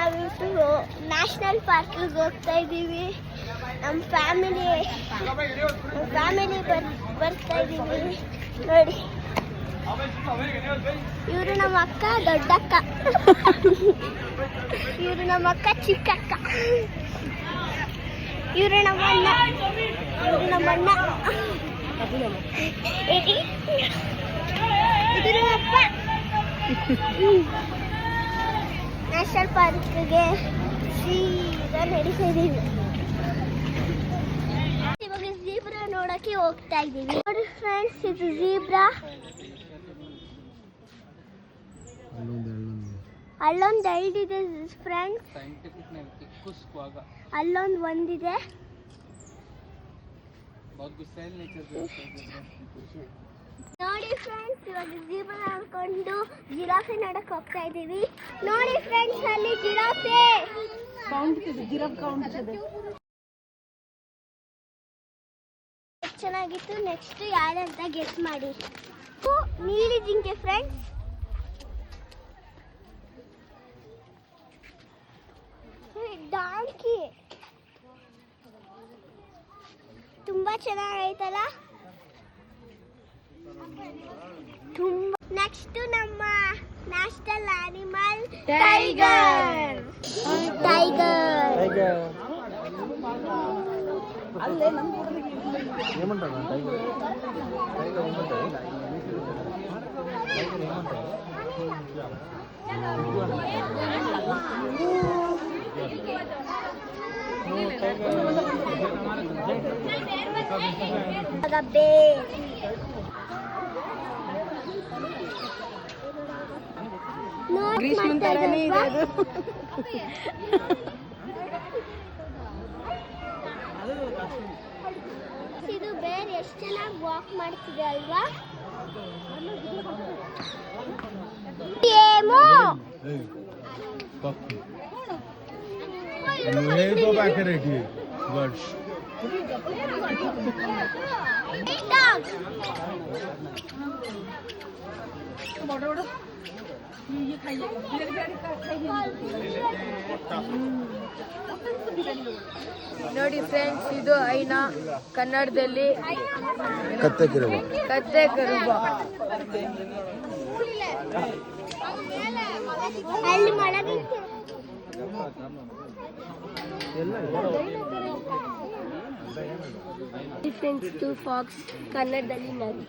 ನಾವಿವತ್ತು ನ್ಯಾಷನಲ್ ಪಾರ್ಕಿಗೆ ಹೋಗ್ತಾ ಇದ್ದೀವಿ. ನಮ್ಮ ಫ್ಯಾಮಿಲಿ ಬರ್ತಾ ಇದ್ದೀವಿ. ನೋಡಿ, ಇವರು ನಮ್ಮ ಅಕ್ಕ, ದೊಡ್ಡಕ್ಕ. ಇವರು ನಮ್ಮ ಅಕ್ಕ, ಚಿಕ್ಕಕ್ಕ. ಇವರು ನಮ್ಮ ಅಣ್ಣ. ಇದು ನಮ್ಮ ಅಪ್ಪ. ನ್ಯಾಷನಲ್ ಪಾರ್ಕ್ಗೆ ಸೀದಾ ನಡೀತಾ ಇದ್ದೀವಿ. ಇವಾಗ ಜೀಬ್ರಾ ನೋಡಕ್ಕೆ ಹೋಗ್ತಾ ಇದ್ದೀವಿ. ನೋಡಿ ಫ್ರೆಂಡ್ಸ್, ಇದು ಜೀಬ್ರಾ. ಅಲ್ಲೊಂದು ಎರಡಿದೆ ಫ್ರೆಂಡ್ಸ್, ಅಲ್ಲೊಂದು ಒಂದಿದೆ. ನೋಡಿ ಫ್ರೆಂಡ್ಸ್, ಇವಾಗ ಜೀಬ್ರಾ ನೋಡ್ಕೊಂಡು ಜಿರಾಫೆ ನೋಡಕ್ ಹೋಗ್ತಾ ಇದ್ದೀವಿ. ನೋಡಿ ಫ್ರೆಂಡ್ಸ್, ಅಲ್ಲಿ ಜಿರಾಫೆ ಚೆನ್ನಾಗಿತ್ತು. ನೆಕ್ಸ್ಟ್ ಯಾರಂತ ಗೆಸ್ ಮಾಡಿ. ನೀಲಿ ಜಿಂಕೆ ಫ್ರೆಂಡ್ಸ್. ಡಾಂಕಿ ತುಂಬಾ ಚೆನ್ನಾಗೈತಲ್ಲ. ತುಂಬಾ. ನೆಕ್ಸ್ಟ್ ನಮ್ಮ ನ್ಯಾಷನಲ್ ಆನಿಮಲ್ ಟೈಗರ್. ಗ್ರೀಷ್ಮನ್ ತರನೇ ಇದೆ ಅದು. ಇದು ಬೇರೆ ಎಷ್ಟು ಚೆನ್ನಾಗಿ ವಾಕ್ ಮಾಡ್ತಿದೆ ಅಲ್ವಾ. ನೋಡಿ ಫ್ರೆಂಡ್ಸ್, ಇದು ಐನಾ, ಕನ್ನಡದಲ್ಲಿ ಕತ್ತೆ ಕರುಬ. ಅಲ್ಲಿ ಮಳೆ ಫ್ರೆಂಡ್ಸ್, ಟು ಫಾಕ್ಸ್, ಕನ್ನಡದಲ್ಲಿ ನರಿ.